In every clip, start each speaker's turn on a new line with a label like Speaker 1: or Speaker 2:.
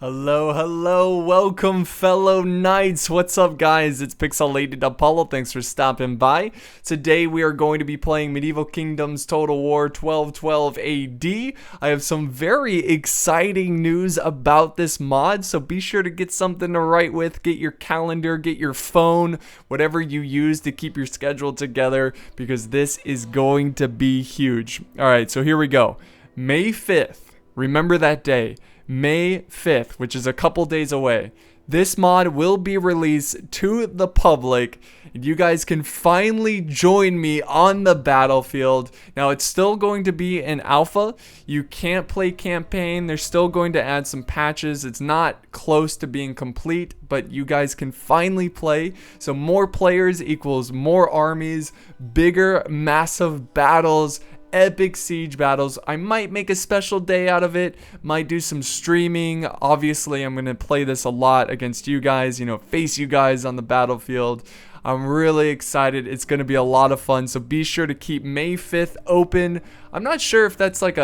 Speaker 1: Hello, hello, welcome fellow knights. What's up guys? It's Pixelated-Apollo. Thanks for stopping by. Today we are going to be playing Medieval Kingdoms Total War 1212 AD. I have some very exciting news about this mod, so be sure to get something to write with. Get your calendar, get your phone, whatever you use to keep your schedule together, because this is going to be huge. Alright, so here we go. May 5th. Remember that day. May 5th, which is a couple days away. This mod will be released to the public, and you guys can finally join me on the battlefield. Now, it's still going to be an alpha. You can't play campaign. They're still going to add some patches. It's not close to being complete, but you guys can finally play. So more players equals more armies, bigger, massive battles, epic siege battles. I might make a special day out of it, might do some streaming. Obviously, I'm going to play this a lot against you guys, face you guys on the battlefield. I'm really excited. It's going to be a lot of fun, so be sure to keep May 5th open. I'm not sure if that's like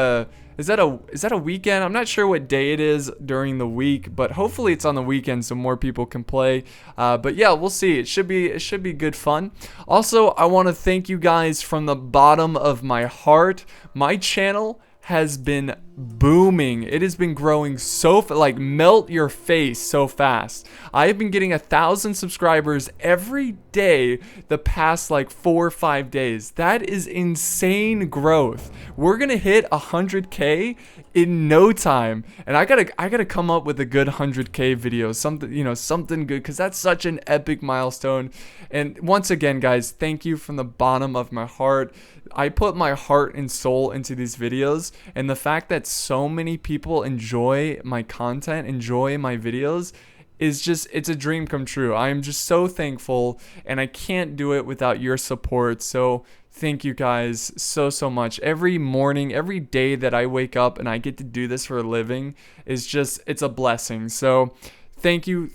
Speaker 1: is that a weekend? I'm not sure what day it is during the week, but hopefully it's on the weekend so more people can play. But yeah, we'll see. It should be good fun. Also, I want to thank you guys from the bottom of my heart. My channel has been booming. It has been growing so like melt your face so fast. I have been getting 1,000 subscribers every day the past like 4 or 5 days. That is insane growth. We're gonna hit 100K in no time, and I gotta come up with a good 100K video, something good, because that's such an epic milestone. And once again, guys, thank you from the bottom of my heart. I put my heart and soul into these videos, and the fact that so many people enjoy my content, enjoy my videos, is just, it's a dream come true. I am just so thankful, and I can't do it without your support. So thank you guys so much. Every morning, every day that I wake up and I get to do this for a living is just, it's a blessing. So thank you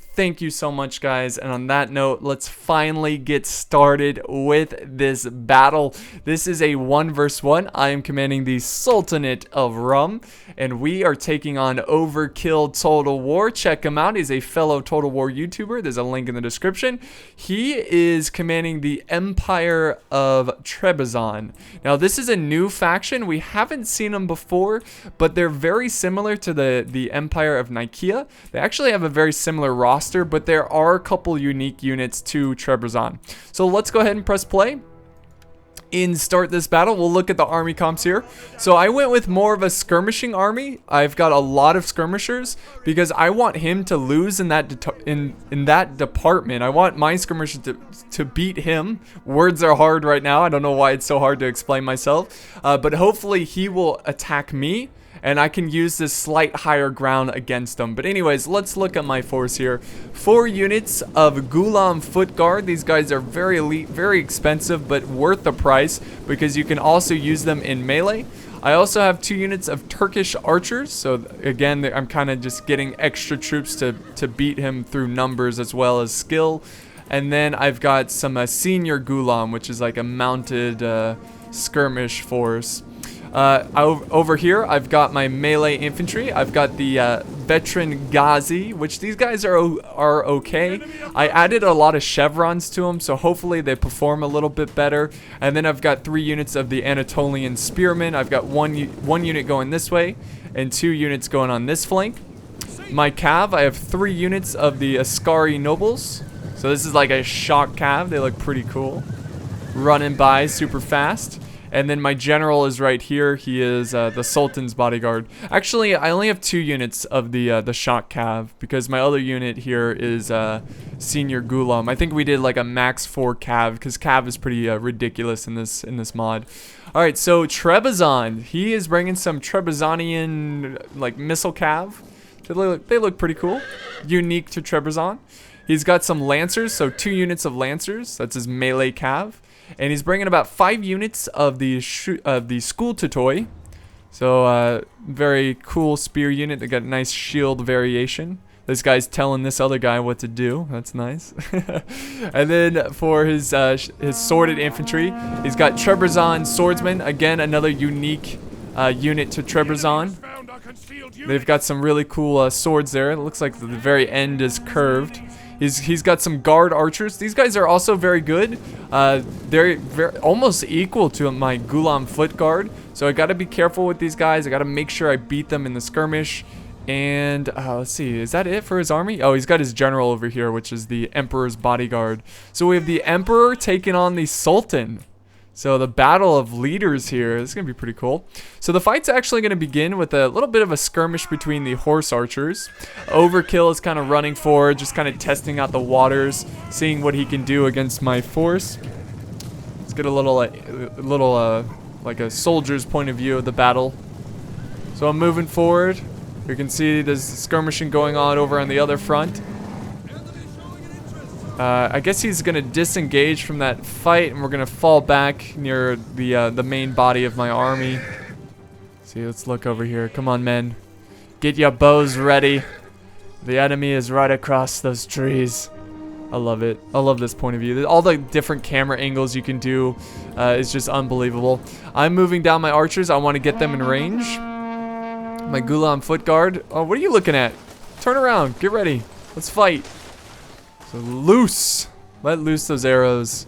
Speaker 1: so much, guys. And on that note, let's finally get started with this battle. This is a 1 vs 1. I am commanding the Sultanate of Rum, and we are taking on Overkill Total War. Check him out. He's a fellow Total War YouTuber. There's a link in the description. He is commanding the Empire of Trebizond. Now, this is a new faction. We haven't seen them before, but they're very similar to the Empire of Nicaea. They actually have a very similar roster, but there are a couple unique units to Trebizond. So let's go ahead and press play and start this battle. We'll look at the army comps here. So I went with more of a skirmishing army. I've got a lot of skirmishers because I want him to lose in that department. I want my skirmishers to beat him. Words are hard right now. I don't know why it's so hard to explain myself, but hopefully he will attack me, and I can use this slight higher ground against them. But anyways, let's look at my force here. 4 units of Gulam foot guard. These guys are very elite, very expensive, but worth the price because you can also use them in melee. I also have 2 units of Turkish archers. So again, I'm kind of just getting extra troops to beat him through numbers as well as skill. And then I've got some senior Gulam, which is like a mounted skirmish force. Over here, I've got my melee infantry. I've got the veteran Ghazi, which these guys are okay. I added a lot of chevrons to them, so hopefully they perform a little bit better. And then I've got 3 units of the Anatolian spearmen. I've got one unit going this way and 2 units going on this flank. My cav, I have 3 units of the Askari nobles. So this is like a shock cav. They look pretty cool. Running by super fast. And then my general is right here. He is the Sultan's bodyguard. Actually, I only have 2 units of the shock cav because my other unit here is senior Gulam. I think we did like a max 4 cav because cav is pretty ridiculous in this mod. All right, so Trebizond. He is bringing some Trebizondian like missile cav. They look pretty cool. Unique to Trebizond. He's got some lancers, so 2 units of lancers. That's his melee cav. And he's bringing about 5 units of the school toy. So very cool spear unit. They got a nice shield variation. This guy's telling this other guy what to do. That's nice. And then for his sworded infantry, he's got Trebizond swordsman. Again, another unique unit to Trebizond. They've got some really cool swords there. It looks like the very end is curved. He's got some guard archers. These guys are also very good. They're almost equal to my Gulam foot guard. So I got to be careful with these guys. I got to make sure I beat them in the skirmish. And let's see, is that it for his army? Oh, he's got his general over here, which is the Emperor's bodyguard. So we have the Emperor taking on the Sultan. So the battle of leaders here, this is going to be pretty cool. So the fight's actually going to begin with a little bit of a skirmish between the horse archers. Overkill is kind of running forward, just kind of testing out the waters, seeing what he can do against my force. Let's get a little like a soldier's point of view of the battle. So I'm moving forward. You can see there's skirmishing going on over on the other front. I guess he's going to disengage from that fight, and we're going to fall back near the main body of my army. See, let's look over here. Come on, men. Get your bows ready. The enemy is right across those trees. I love it. I love this point of view. All the different camera angles you can do is just unbelievable. I'm moving down my archers. I want to get them in range. My Gulam foot guard. Oh, what are you looking at? Turn around. Get ready. Let's fight. So loose. Let loose those arrows.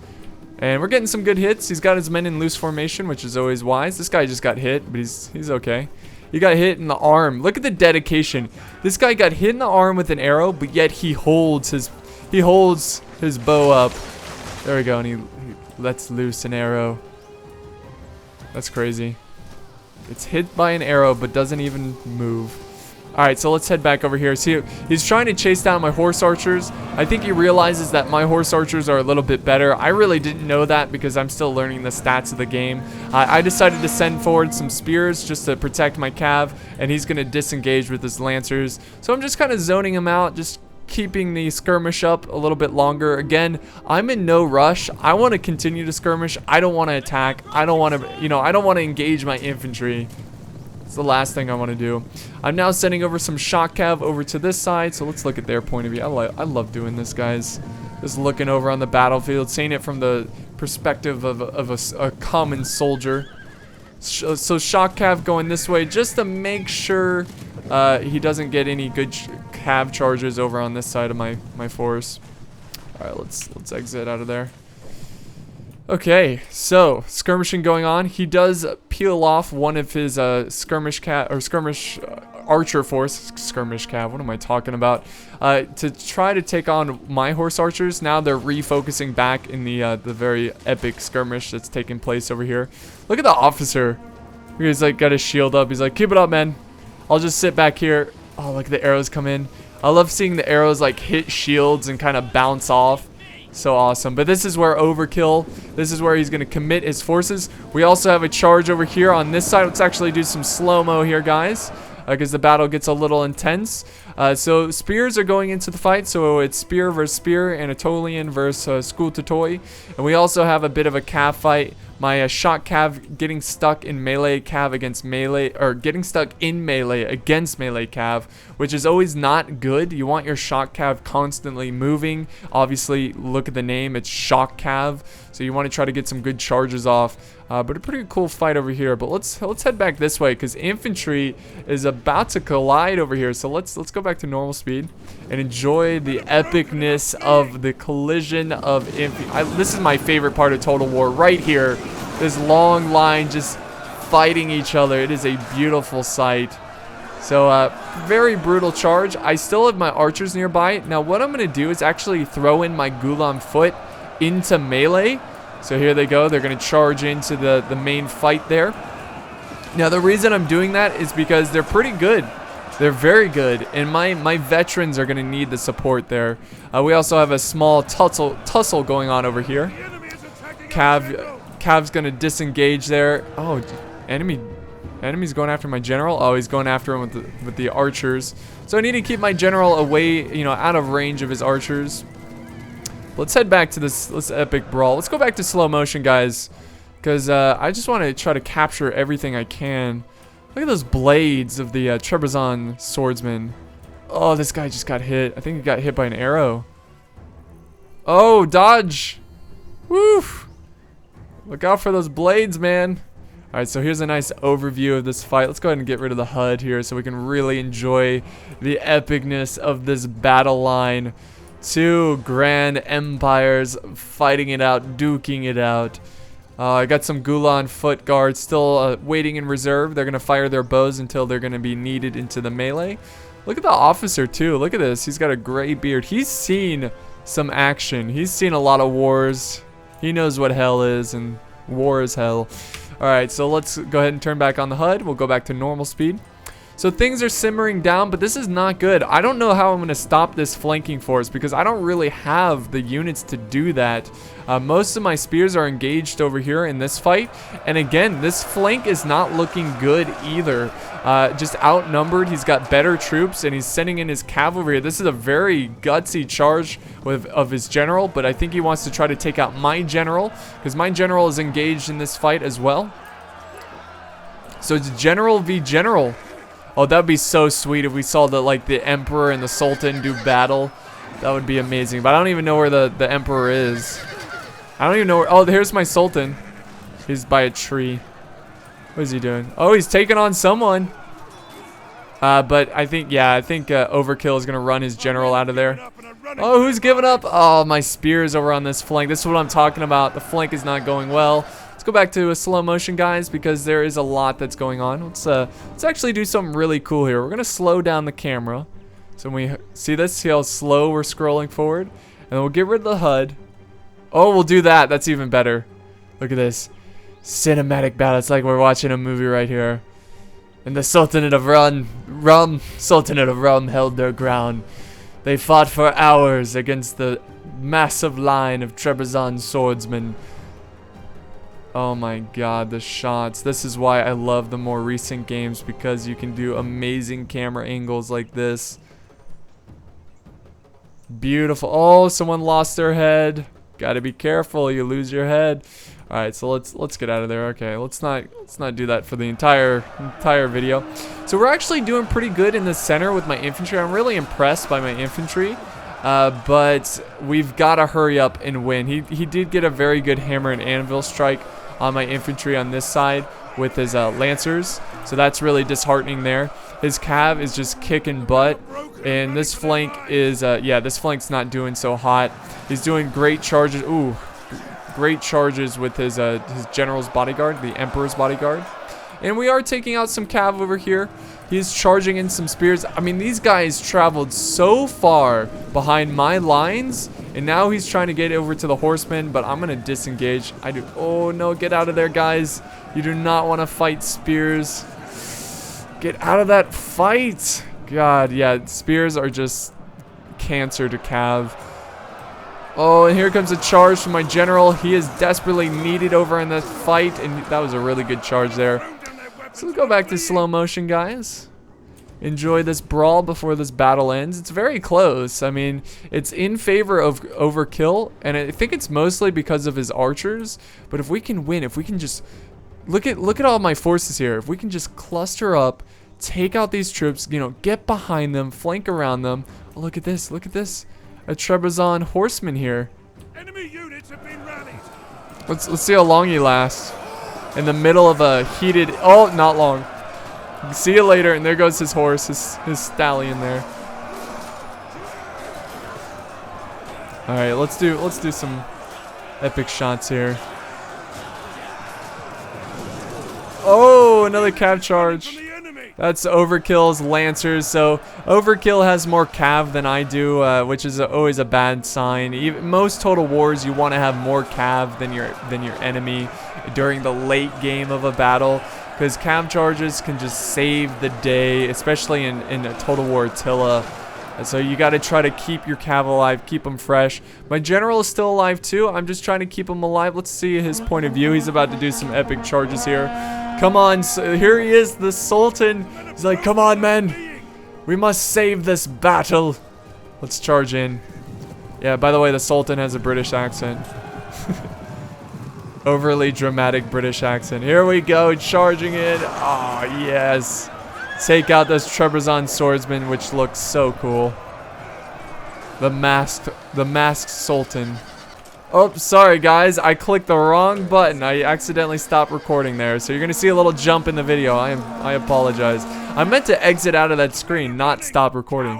Speaker 1: And we're getting some good hits. He's got his men in loose formation, which is always wise. This guy just got hit, but he's okay. He got hit in the arm. Look at the dedication. This guy got hit in the arm with an arrow, but yet he holds his bow up. There we go, and he lets loose an arrow. That's crazy. It's hit by an arrow, but doesn't even move. Alright, so let's head back over here. See, he's trying to chase down my horse archers. I think he realizes that my horse archers are a little bit better. I really didn't know that because I'm still learning the stats of the game. I decided to send forward some spears just to protect my cav, and he's going to disengage with his lancers. So I'm just kind of zoning him out, just keeping the skirmish up a little bit longer. Again, I'm in no rush. I want to continue to skirmish. I don't want to attack. I don't want to, I don't want to engage my infantry. It's the last thing I want to do. I'm now sending over some shock cav over to this side, so let's look at their point of view. I love doing this, guys. Just looking over on the battlefield, seeing it from the perspective of a common soldier. So shock cav going this way just to make sure he doesn't get any good cav charges over on this side of my force. All right, let's exit out of there. Okay, so skirmishing going on. He does peel off one of his skirmish archer force. Skirmish cav. What am I talking about? To try to take on my horse archers. Now they're refocusing back in the very epic skirmish that's taking place over here. Look at the officer. He's like got his shield up. He's like, keep it up, man. I'll just sit back here. Oh, look, the arrows come in. I love seeing the arrows like hit shields and kind of bounce off. So awesome. But this is where Overkill, this is where he's going to commit his forces. We also have a charge over here on this side. Let's actually do some slow-mo here, guys, because the battle gets a little intense. So spears are going into the fight. So it's spear versus spear, Anatolian versus school to toy. And we also have a bit of a cav fight. My shock cav getting stuck in melee cav against melee, or getting stuck in melee against melee cav, which is always not good. You want your shock cav constantly moving. Obviously, look at the name, it's shock cav, so you want to try to get some good charges off. But a pretty cool fight over here. But let's head back this way because infantry is about to collide over here. So let's go back to normal speed and enjoy the epicness of the collision of infantry. This is my favorite part of Total War right here. This long line just fighting each other. It is a beautiful sight. So very brutal charge. I still have my archers nearby. Now what I'm going to do is actually throw in my Gulam foot into melee. So here they go. They're going to charge into the main fight there. Now the reason I'm doing that is because they're pretty good. They're very good, and my veterans are going to need the support there. We also have a small tussle going on over here. Cav's going to disengage there. Oh, enemy's going after my general. Oh, he's going after him with the archers. So I need to keep my general away, out of range of his archers. Let's head back to this epic brawl. Let's go back to slow motion, guys, because I just want to try to capture everything I can. Look at those blades of the Trebizond swordsman. Oh, this guy just got hit. I think he got hit by an arrow. Oh, dodge. Woo. Look out for those blades, man. Alright, so here's a nice overview of this fight. Let's go ahead and get rid of the HUD here so we can really enjoy the epicness of this battle line. Two grand empires fighting it out, duking it out. I got some Gulan foot guards still waiting in reserve. They're going to fire their bows until they're going to be needed into the melee. Look at the officer too. Look at this. He's got a gray beard. He's seen some action. He's seen a lot of wars. He knows what hell is, and war is hell. Alright, so let's go ahead and turn back on the HUD. We'll go back to normal speed. So things are simmering down, but this is not good. I don't know how I'm going to stop this flanking force because I don't really have the units to do that. Most of my spears are engaged over here in this fight. And again, this flank is not looking good either. Just outnumbered. He's got better troops and he's sending in his cavalry. This is a very gutsy charge of his general, but I think he wants to try to take out my general because my general is engaged in this fight as well. So it's general v general. Oh, that would be so sweet if we saw the Emperor and the Sultan do battle. That would be amazing. But I don't even know where the Emperor is. I don't even know where... Oh, here's my Sultan. He's by a tree. What is he doing? Oh, he's taking on someone. But I think Overkill is going to run his general out of there. Oh, who's giving up? Oh, my spears over on this flank. This is what I'm talking about. The flank is not going well. Go back to a slow motion, guys, because there is a lot that's going on. Let's actually do something really cool here. We're gonna slow down the camera, so when we see this, see how slow we're scrolling forward, and we'll get rid of the HUD. Oh, we'll do that. That's even better. Look at this cinematic battle. It's like we're watching a movie right here. And the Sultanate of Rum held their ground. They fought for hours against the massive line of Trebizond swordsmen. Oh my god, the shots. This is why I love the more recent games, because you can do amazing camera angles like this. Beautiful. Oh, someone lost their head. Gotta be careful, you lose your head. Alright, so let's get out of there. Okay, let's not do that for the entire video. So we're actually doing pretty good in the center with my infantry. I'm really impressed by my infantry. But we've got to hurry up and win. He did get a very good hammer and anvil strike on my infantry on this side with his lancers, so that's really disheartening there. His cav is just kicking butt, and this flank is this flank's not doing so hot. He's doing great charges. Ooh, great charges with his general's bodyguard, the Emperor's bodyguard. And we are taking out some cav over here. He's charging in some spears. I mean, these guys traveled so far behind my lines, and now he's trying to get over to the horsemen, but I'm gonna disengage. Oh no, get out of there, guys. You do not want to fight spears. Get out of that fight. God, yeah, spears are just cancer to cav. Oh, and here comes a charge from my general. He is desperately needed over in this fight, and that was a really good charge there. So let's go back to slow motion, guys. Enjoy this brawl before this battle ends. It's very close. I mean, it's in favor of Overkill, and I think it's mostly because of his archers. But if we can win, if we can just look at all my forces here. If we can just cluster up, take out these troops, you know, get behind them, flank around them. Oh, look at this. Look at this. A Trebizond horseman here.
Speaker 2: Enemy units have been rallied.
Speaker 1: Let's see how long he lasts. In the middle of a heated... Oh, not long. See you later. And there goes his horse, his stallion there. All right, let's do some epic shots here. Oh, another cav charge. That's Overkill's lancers. So Overkill has more cav than I do, which is always a bad sign. Even most Total Wars, you want to have more cav than your enemy during the late game of a battle, because cav charges can just save the day, especially in a Total War Attila. So you got to try to keep your cav alive, keep them fresh. My general is still alive too. I'm just trying to keep him alive. Let's see his point of view. He's about to do some epic charges here. Come on, so here he is, the Sultan. He's like, come on, men. We must save this battle. Let's charge in. Yeah, by the way, the Sultan has a British accent. Overly dramatic British accent. Here we go, charging in. Oh, yes. Take out those Trebizond swordsmen, which looks so cool. The masked Sultan. Oh, sorry guys, I clicked the wrong button. I accidentally stopped recording there, so you're gonna see a little jump in the video. I apologize. I meant to exit out of that screen, not stop recording.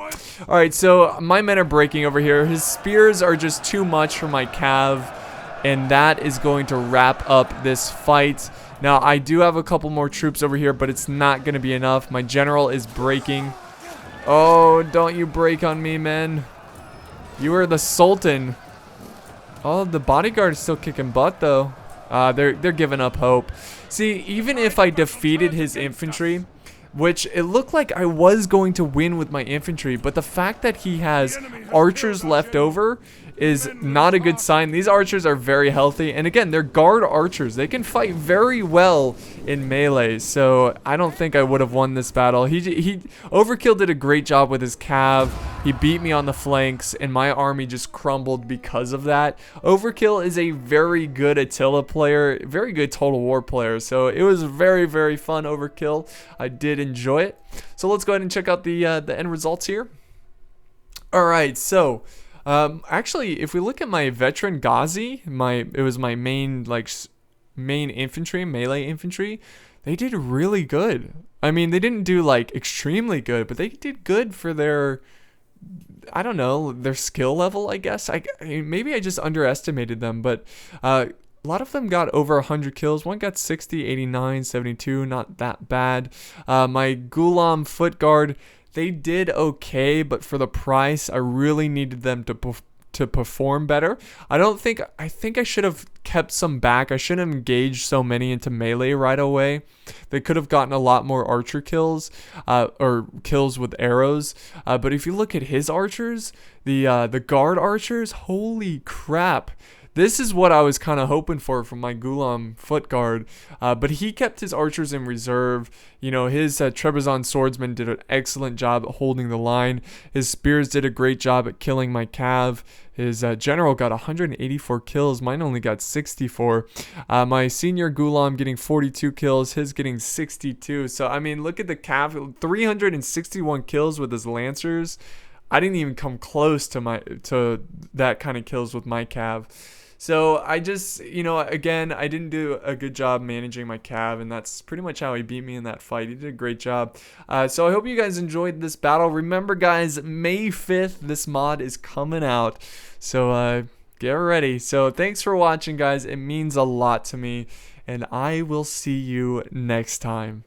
Speaker 1: All right, so my men are breaking over here. His spears are just too much for my cav, and that is going to wrap up this fight. Now, I do have a couple more troops over here, but it's not gonna be enough. My general is breaking. Oh, don't you break on me, man. You are the Sultan. Oh, the bodyguard is still kicking butt, though. They're giving up hope. See, even if I defeated his infantry, which it looked like I was going to win with my infantry, but the fact that he has archers left over is not a good sign. These archers are very healthy, and again, they're guard archers. They can fight very well in melee, so I don't think I would have won this battle. Overkill did a great job with his cav. He beat me on the flanks, and my army just crumbled because of that. Overkill is a very good Attila player, very good Total War player, so it was very, very fun, Overkill. I did enjoy it. So let's go ahead and check out the end results here. All right, so actually, if we look at my veteran Ghazi, it was my main infantry, melee infantry. They did really good. I mean, they didn't do like extremely good, but they did good for their, I don't know, their skill level, I guess. Maybe I just underestimated them, but a lot of them got over 100 kills. One got 60, 89, 72, not that bad. My Ghulam foot guard, they did okay, but for the price, I really needed them to perform better. I think I should have kept some back. I shouldn't have engaged so many into melee right away. They could have gotten a lot more archer kills, or kills with arrows. But if you look at his archers, the guard archers, holy crap. This is what I was kind of hoping for from my Ghulam foot guard, but he kept his archers in reserve. You know, his Trebizond swordsman did an excellent job at holding the line. His spears did a great job at killing my cav. His general got 184 kills. Mine only got 64. My senior Ghulam getting 42 kills. His getting 62. So, I mean, look at the cav. 361 kills with his lancers. I didn't even come close to that kind of kills with my cav. So I just, you know, again, I didn't do a good job managing my cav, and that's pretty much how he beat me in that fight. He did a great job. So I hope you guys enjoyed this battle. Remember, guys, May 5th, this mod is coming out. So get ready. So thanks for watching, guys. It means a lot to me, and I will see you next time.